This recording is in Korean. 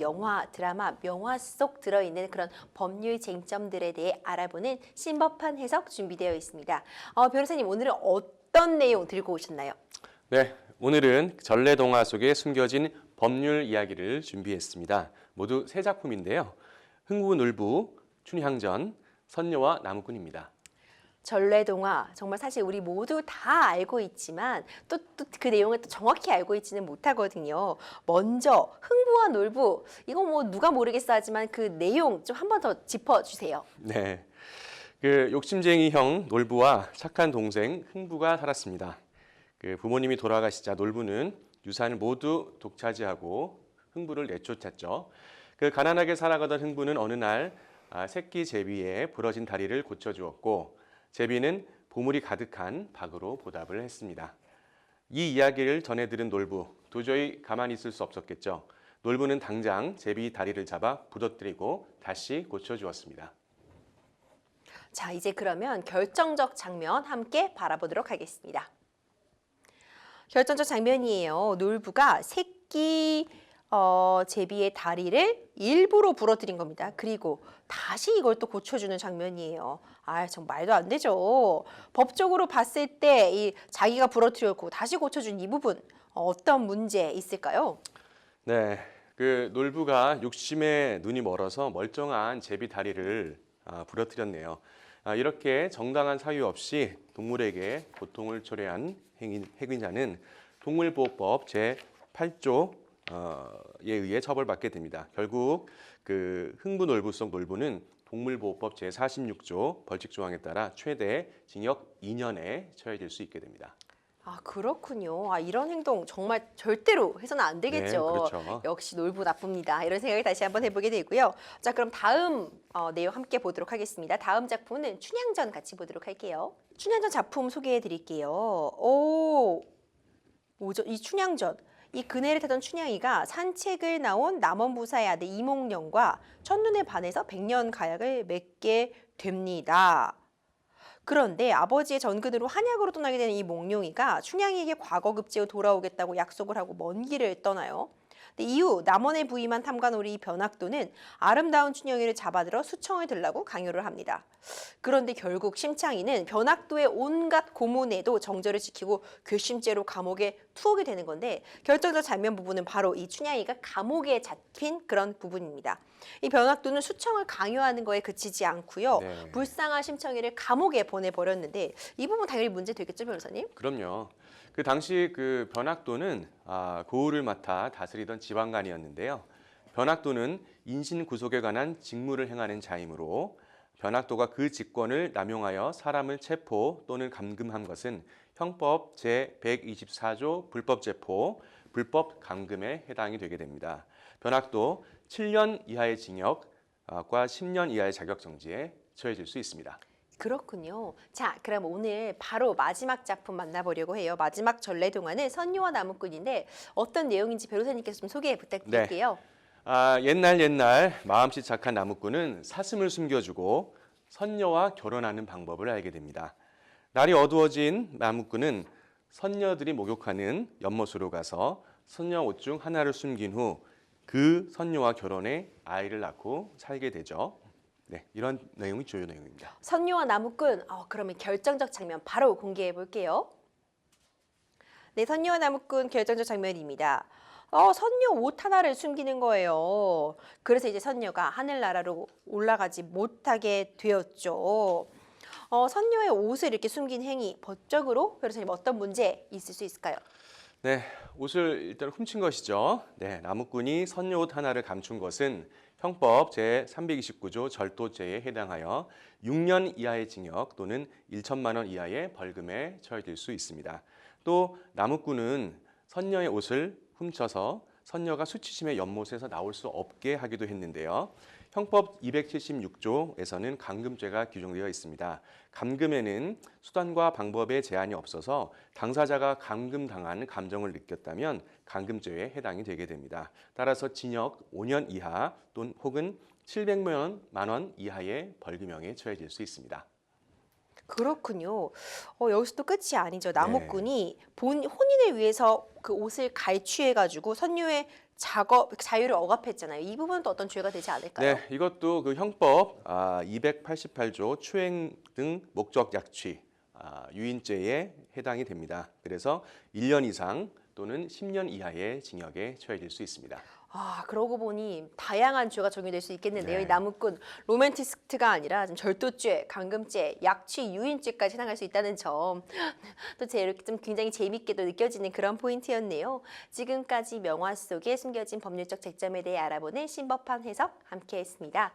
영화, 드라마, 명화 속 들어있는 그런 법률 쟁점들에 대해 알아보는 신법한 해석 준비되어 있습니다. 변호사님, 오늘은 어떤 내용 들고 오셨나요? 네, 오늘은 전래동화 속에 숨겨진 법률 이야기를 준비했습니다. 모두 세 작품인데요. 흥부놀부, 춘향전, 선녀와 나무꾼입니다. 전래동화, 정말 사실 우리 모두 다 알고 있지만 또 그 내용을 또 정확히 알고 있지는 못하거든요. 먼저 흥부와 놀부, 이거 뭐 누가 모르겠어 하지만 그 내용 좀 한 번 더 짚어주세요. 네, 그 욕심쟁이 형 놀부와 착한 동생 흥부가 살았습니다. 그 부모님이 돌아가시자 놀부는 유산을 모두 독차지하고 흥부를 내쫓았죠. 그 가난하게 살아가던 흥부는 어느 날 새끼 제비의 부러진 다리를 고쳐주었고 제비는 보물이 가득한 박으로 보답을 했습니다. 이 이야기를 전해 들은 놀부, 도저히 가만히 있을 수 없었겠죠. 놀부는 당장 제비 다리를 잡아 부러뜨리고 다시 고쳐주었습니다. 자, 이제 그러면 결정적 장면 함께 바라보도록 하겠습니다. 결정적 장면이에요. 놀부가 새끼 제비의 다리를 일부러 부러뜨린 겁니다. 그리고 다시 이걸 또 고쳐주는 장면이에요. 정말 말도 안 되죠. 법적으로 봤을 때 이 자기가 부러뜨렸고 다시 고쳐준 이 부분 어떤 문제 있을까요? 네, 그 놀부가 욕심에 눈이 멀어서 멀쩡한 제비 다리를 부러뜨렸네요. 이렇게 정당한 사유 없이 동물에게 고통을 초래한 행위자는 동물보호법 제8조 에 의해 처벌받게 됩니다. 결국 그 흥부놀부 속 놀부는 동물보호법 제46조 벌칙 조항에 따라 최대 징역 2년에 처해질 수 있게 됩니다. 그렇군요. 이런 행동 정말 절대로 해서는 안 되겠죠. 네, 그렇죠. 역시 놀부 나쁩니다. 이런 생각을 다시 한번 해보게 되고요. 자, 그럼 다음 내용 함께 보도록 하겠습니다. 다음 작품은 춘향전 같이 보도록 할게요. 춘향전 작품 소개해 드릴게요. 뭐죠? 이 춘향전. 이 그네를 타던 춘향이가 산책을 나온 남원부사의 아들 이몽룡과 첫눈에 반해서 백년 가약을 맺게 됩니다. 그런데 아버지의 전근으로 한약으로 떠나게 되는 이 몽룡이가 춘향이에게 과거급제로 돌아오겠다고 약속을 하고 먼 길을 떠나요. 근데 이후 남원에 부임한 탐관오리 이 변학도는 아름다운 춘향이를 잡아들어 수청을 들라고 강요를 합니다. 그런데 결국 심창이는 변학도의 온갖 고문에도 정절을 지키고 괘씸죄로 감옥에 투옥이 되는 건데 결정적 장면 부분은 바로 이 춘향이가 감옥에 잡힌 그런 부분입니다. 이 변학도는 수청을 강요하는 거에 그치지 않고요. 네. 불쌍한 심청이를 감옥에 보내버렸는데 이 부분 당연히 문제 되겠죠, 변호사님? 그럼요. 그 당시 그 변학도는 고을을 맡아 다스리던 지방관이었는데요. 변학도는 인신 구속에 관한 직무를 행하는 자이므로 변학도가 그 직권을 남용하여 사람을 체포 또는 감금한 것은 형법 제124조 불법 체포, 불법 감금에 해당이 되게 됩니다. 변학도 7년 이하의 징역과 10년 이하의 자격정지에 처해질 수 있습니다. 그렇군요. 자, 그럼 오늘 바로 마지막 작품 만나보려고 해요. 마지막 전래동화는 선녀와 나무꾼인데 어떤 내용인지 변호사님께서 좀 소개 부탁드릴게요. 옛날 마음씨 착한 나무꾼은 사슴을 숨겨주고 선녀와 결혼하는 방법을 알게 됩니다. 날이 어두워진 나무꾼은 선녀들이 목욕하는 연못으로 가서 선녀 옷 중 하나를 숨긴 후 그 선녀와 결혼해 아이를 낳고 살게 되죠. 네, 이런 내용이 주요 내용입니다. 선녀와 나무꾼, 그러면 결정적 장면 바로 공개해 볼게요. 네, 선녀와 나무꾼 결정적 장면입니다. 선녀 옷 하나를 숨기는 거예요. 그래서 이제 선녀가 하늘나라로 올라가지 못하게 되었죠. 선녀의 옷을 이렇게 숨긴 행위, 법적으로 변호사님 어떤 문제 있을 수 있을까요? 네, 옷을 일단 훔친 것이죠. 네, 나무꾼이 선녀 옷 하나를 감춘 것은 형법 제329조 절도죄에 해당하여 6년 이하의 징역 또는 1천만 원 이하의 벌금에 처해질 수 있습니다. 또 나무꾼은 선녀의 옷을 훔쳐서 선녀가 수치심의 연못에서 나올 수 없게 하기도 했는데요. 형법 276조에서는 감금죄가 규정되어 있습니다. 감금에는 수단과 방법에 제한이 없어서 당사자가 감금당한 감정을 느꼈다면 감금죄에 해당이 되게 됩니다. 따라서 징역 5년 이하 또는 혹은 700만 원 이하의 벌금형에 처해질 수 있습니다. 그렇군요. 여기서 또 끝이 아니죠. 나무꾼이 혼인을 위해서 그 옷을 갈취해가지고 선녀의 자유를 억압했잖아요. 이 부분은 또 어떤 죄가 되지 않을까요? 네, 이것도 그 형법 288조 추행 등 목적 약취 유인죄에 해당이 됩니다. 그래서 1년 이상 또는 10년 이하의 징역에 처해질 수 있습니다. 그러고 보니 다양한 죄가 적용될 수 있겠는데요. 네. 이 나무꾼 로맨티스트가 아니라 좀 절도죄, 강금죄, 약취, 유인죄까지 해당할 수 있다는 점. 또 제 이렇게 좀 굉장히 재밌게도 느껴지는 그런 포인트였네요. 지금까지 명화 속에 숨겨진 법률적 쟁점에 대해 알아보는 신법한 해석 함께했습니다.